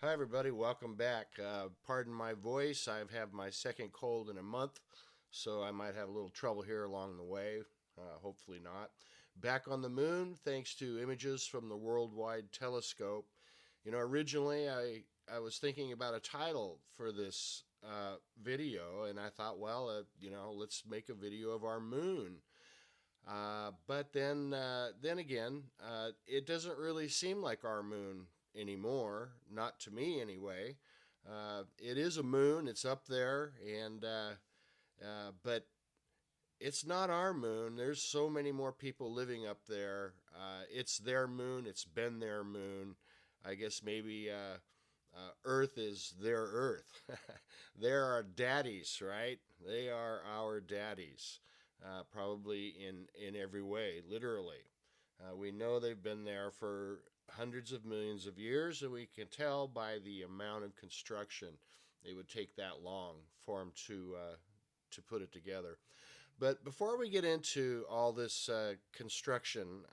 Hi, everybody. Welcome back. Pardon my voice. I've had my second cold in a month, so I might have a little trouble here along the way. Hopefully not. Back on the moon, thanks to images from the Worldwide Telescope. Originally I was thinking about a title for this video, and I thought, well, let's make a video of our moon. But then again, it doesn't really seem like our moon anymore, not to me anyway. It is a moon, it's up there, but it's not our moon. There's so many more people living up there. It's their moon, it's been their moon. I guess maybe Earth is their Earth. They're our daddies, right? They are our daddies, probably in every way, literally. We know they've been there for hundreds of millions of years, and we can tell by the amount of construction it would take that long for them to put it together. But before we get into all this construction,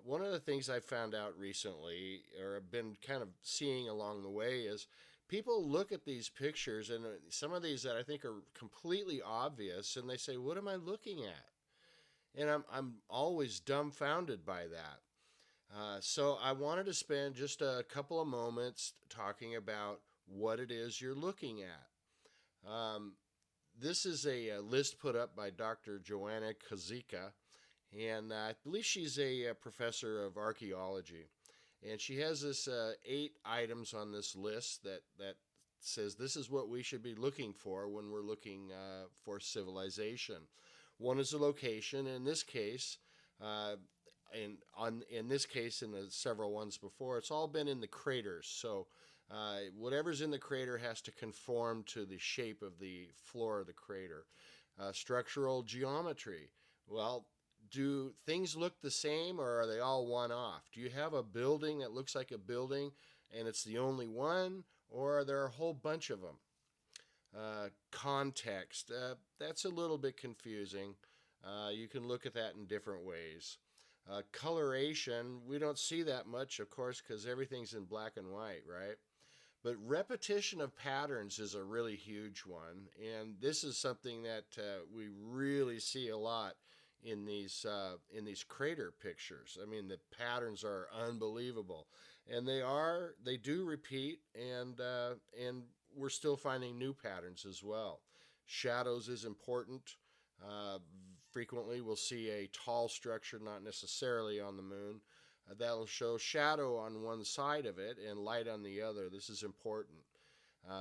one of the things I found out recently, or have been kind of seeing along the way, is people look at these pictures, and some of these that I think are completely obvious, and they say, "What am I looking at?" And I'm always dumbfounded by that. So I wanted to spend just a couple of moments talking about what it is you're looking at. Um, this is a list put up by Dr. Joanna Kazika, and I believe she's a professor of archaeology. And she has this 8 items on this list that says this is what we should be looking for when we're looking for civilization. One is the location. In this case, in this case, in the several ones before, it's all been in the craters. So whatever's in the crater has to conform to the shape of the floor of the crater. Structural geometry. Well, do things look the same or are they all one off? Do you have a building that looks like a building and it's the only one, or are there a whole bunch of them? Context. That's a little bit confusing. You can look at that in different ways. Coloration, we don't see that much, of course, because everything's in black and white, right? But repetition of patterns is a really huge one, and this is something that we really see a lot in these crater pictures. I mean, the patterns are unbelievable, and they do repeat, and we're still finding new patterns as well. Shadows is important. Uh, Frequently, we'll see a tall structure, not necessarily on the moon, that'll show shadow on one side of it and light on the other. This is important.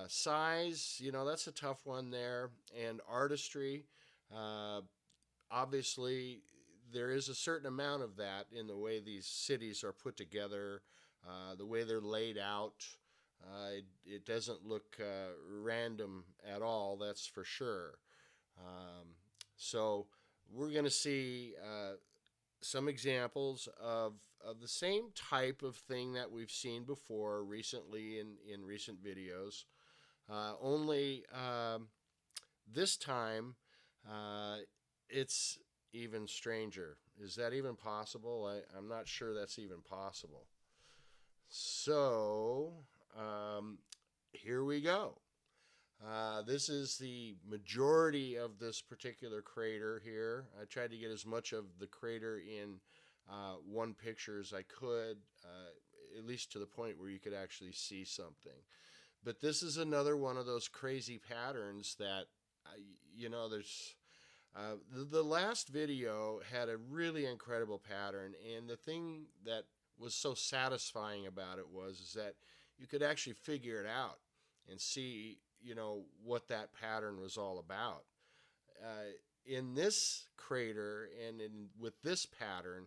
Size, that's a tough one there. And artistry, uh, obviously, there is a certain amount of that in the way these cities are put together, the way they're laid out. It doesn't look random at all, that's for sure. Um, so we're going to see some examples of the same type of thing that we've seen before recently in recent videos. Only this time uh, it's even stranger. Is that even possible? I'm not sure that's even possible. So um, here we go. This is the majority of this particular crater here. I tried to get as much of the crater in one picture as I could, at least to the point where you could actually see something. But this is another one of those crazy patterns that, there's. The last video had a really incredible pattern, and the thing that was so satisfying about it was is that you could actually figure it out and see, what that pattern was all about. Uh, in this crater and with this pattern,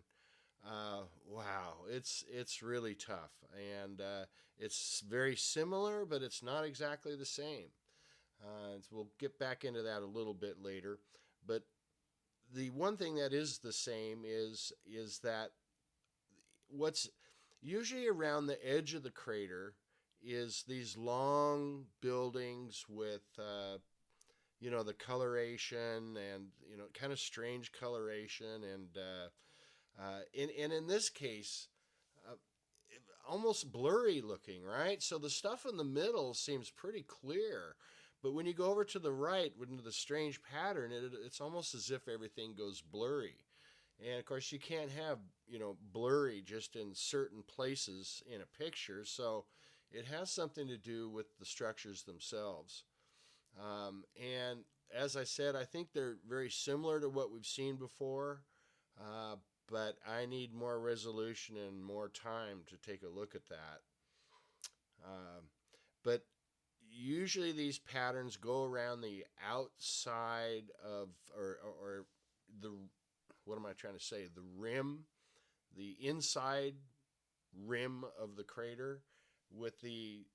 wow, it's really tough, and it's very similar, but it's not exactly the same. We'll get back into that a little bit later, but the one thing that is the same is that what's usually around the edge of the crater is these long buildings with the coloration and kind of strange coloration and in this case uh, almost blurry looking, right? So the stuff in the middle seems pretty clear. But when you go over to the right, into the strange pattern, it's almost as if everything goes blurry. And of course, you can't have, blurry just in certain places in a picture. So it has something to do with the structures themselves. And as I said, I think they're very similar to what we've seen before, uh, but I need more resolution and more time to take a look at that. Um, but usually these patterns go around the outside of, or the, what am I trying to say? The rim, the inside rim of the crater with the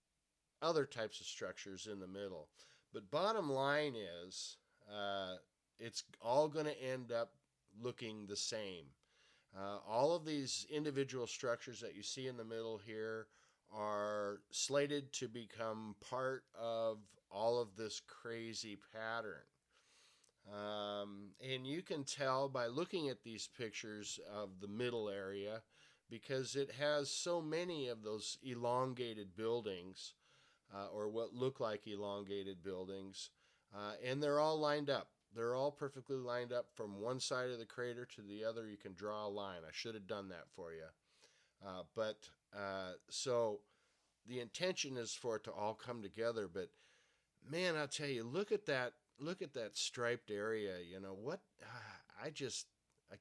other types of structures in the middle. But bottom line is, uh, it's all going to end up looking the same. All of these individual structures that you see in the middle here are slated to become part of all of this crazy pattern. And you can tell by looking at these pictures of the middle area because it has so many of those elongated buildings or what look like elongated buildings, and they're all lined up. They're all perfectly lined up from one side of the crater to the other. You can draw a line. I should have done that for you. So the intention is for it to all come together. But man, I'll tell you, look at that. Look at that striped area. You know what? I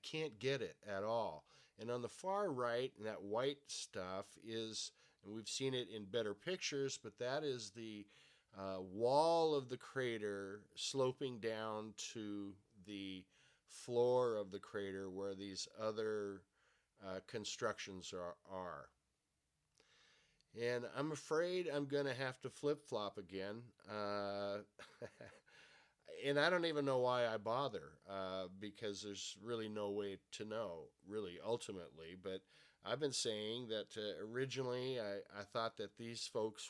can't get it at all. And on the far right, that white stuff is, and we've seen it in better pictures, but that is the wall of the crater sloping down to the floor of the crater where these other constructions are. And I'm afraid I'm going to have to flip flop again. And I don't even know why I bother because there's really no way to know, really, ultimately. But I've been saying that originally I thought that these folks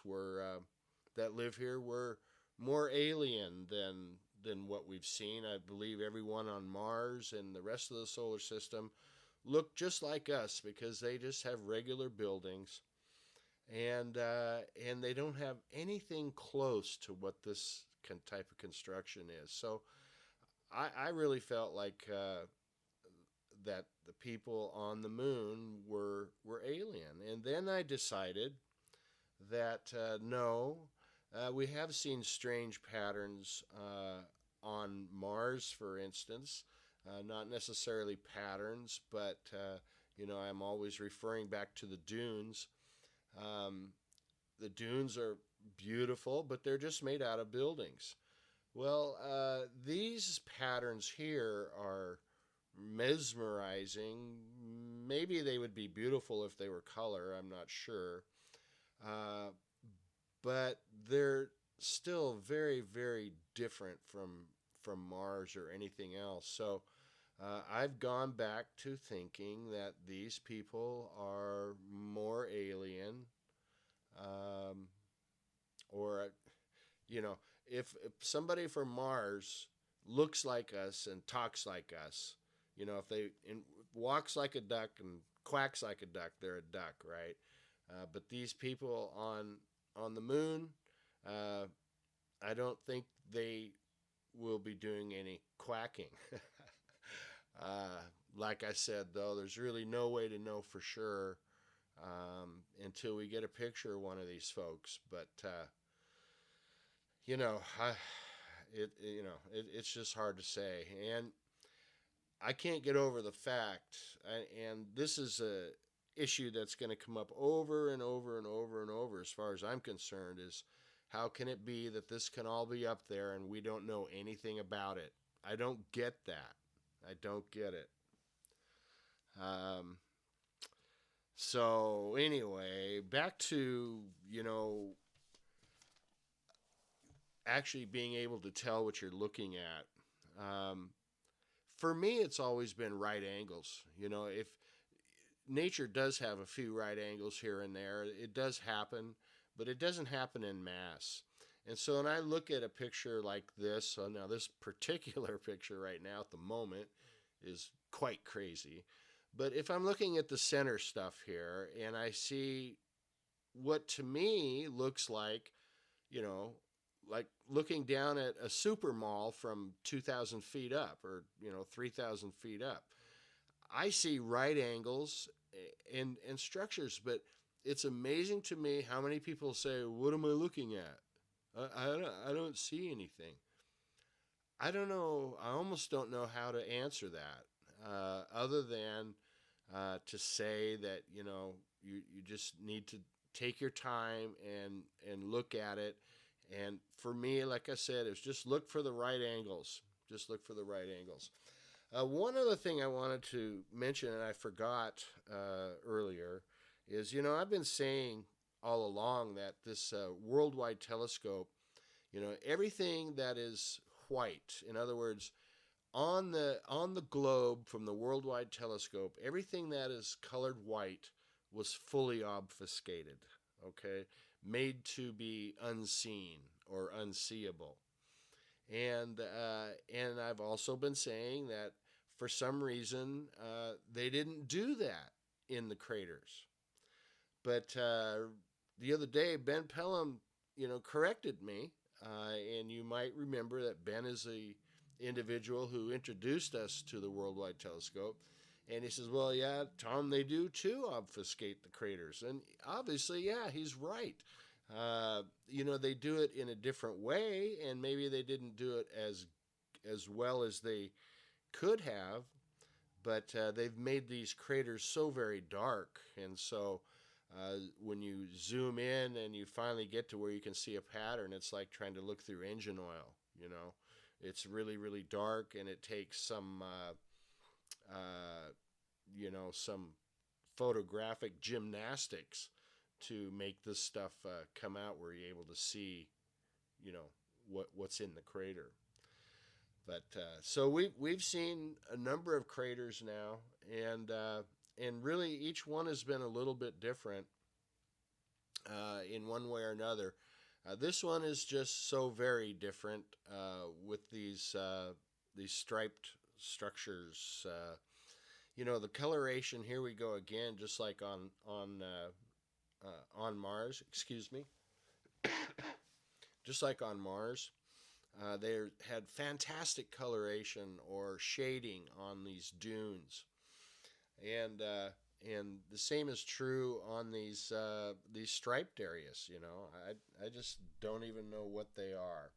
that live here were more alien than what we've seen. I believe everyone on Mars and the rest of the solar system look just like us because they just have regular buildings and they don't have anything close to what this type of construction is. So I really felt like that the people on the moon were alien, and then I decided that no, we have seen strange patterns on Mars, for instance. Not necessarily patterns, but I'm always referring back to the dunes. Um, the dunes are beautiful, but they're just made out of buildings. Well, these patterns here are mesmerizing. Maybe they would be beautiful if they were color, I'm not sure. Uh, but they're still very, very different from Mars or anything else. So I've gone back to thinking that these people are more alien, um, or if somebody from Mars looks like us and talks like us, if they walks like a duck and quacks like a duck, they're a duck, right? But these people on the moon, uh, I don't think they will be doing any quacking. Like I said, though, there's really no way to know for sure until we get a picture of one of these folks. But you know, I, it's just hard to say, and I can't get over the fact, and this is a issue that's going to come up over and over and over and over, as far as I'm concerned, is how can it be that this can all be up there and we don't know anything about it? I don't get that. I don't get it. Um, so anyway, back to actually being able to tell what you're looking at. For me, it's always been right angles. If nature does have a few right angles here and there, it does happen, but it doesn't happen in mass. And so when I look at a picture like this, so now this particular picture right now at the moment is quite crazy. But if I'm looking at the center stuff here and I see what to me looks like, you know, like looking down at a super mall from 2,000 feet up, or 3,000 feet up. I see right angles and structures, but it's amazing to me how many people say, "What am I looking at? I don't see anything." I don't know. I almost don't know how to answer that, other than to say that you just need to take your time and look at it. And for me, like I said, it's just look for the right angles. Just look for the right angles. One other thing I wanted to mention, and I forgot earlier, is I've been saying all along that this worldwide telescope, everything that is white, in other words, on the globe from the worldwide telescope, everything that is colored white was fully obfuscated, okay, made to be unseen or unseeable. And I've also been saying that for some reason they didn't do that in the craters. But the other day, Ben Pellom, corrected me, and you might remember that Ben is the individual who introduced us to the Worldwide Telescope. And he says, "Well, yeah, Tom, they do too obfuscate the craters." And obviously, yeah, he's right. They do it in a different way, and maybe they didn't do it as well as they could have. But they've made these craters so very dark, and so when you zoom in and you finally get to where you can see a pattern, it's like trying to look through engine oil. It's really, really dark, and it takes some photographic gymnastics to make this stuff come out where you're able to see, you know, what's in the crater. But so we've seen a number of craters now, and really each one has been a little bit different in one way or another. This one is just so very different with these striped structures. The coloration. Here we go again, just like on Mars. Excuse me. Just like on Mars, they had fantastic coloration or shading on these dunes, and the same is true on these striped areas. I just don't even know what they are.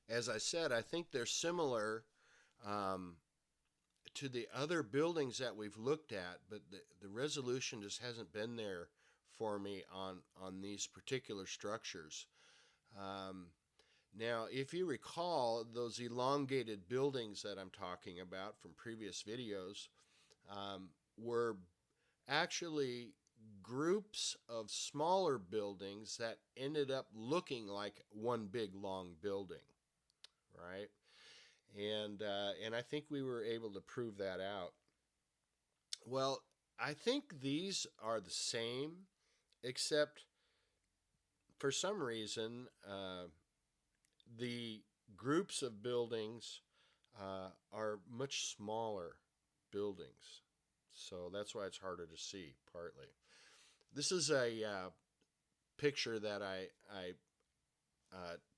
As I said, I think they're similar um, to the other buildings that we've looked at, but the resolution just hasn't been there for me on these particular structures. Um, Now, if you recall, those elongated buildings that I'm talking about from previous videos were actually groups of smaller buildings that ended up looking like one big long building, right? And I think we were able to prove that out. Well, I think these are the same, except for some reason, the groups of buildings are much smaller buildings. So that's why it's harder to see, partly. This is a picture that I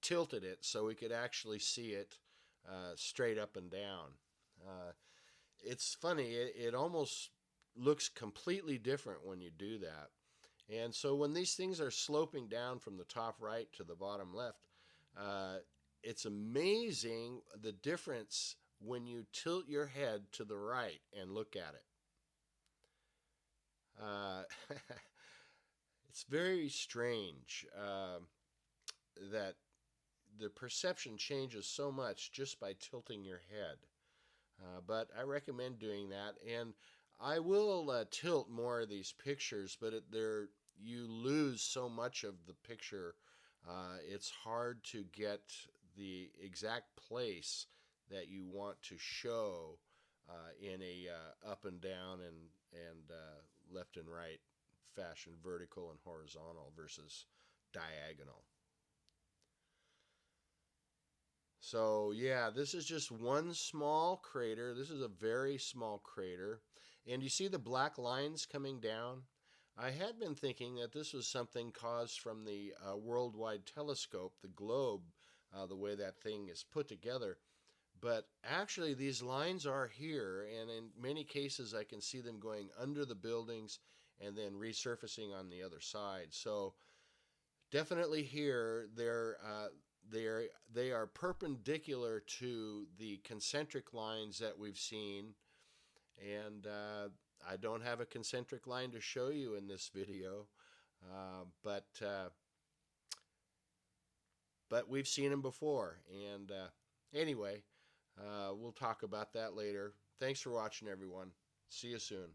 tilted it so we could actually see it straight up and down. Uh, it's funny, it almost looks completely different when you do that. And so when these things are sloping down from the top right to the bottom left, uh, it's amazing the difference when you tilt your head to the right and look at it. It's very strange that the perception changes so much just by tilting your head. But I recommend doing that, and I will tilt more of these pictures, but you lose so much of the picture. It's hard to get the exact place that you want to show in a up and down and left and right fashion, vertical and horizontal versus diagonal. So yeah, this is just one small crater. This is a very small crater. And you see the black lines coming down? I had been thinking that this was something caused from the worldwide telescope, the globe, the way that thing is put together. But actually, these lines are here, and in many cases, I can see them going under the buildings and then resurfacing on the other side. So definitely here, they are perpendicular to the concentric lines that we've seen, and I don't have a concentric line to show you in this video, uh, but uh, but we've seen them before. And anyway, we'll talk about that later. Thanks for watching, everyone. See you soon.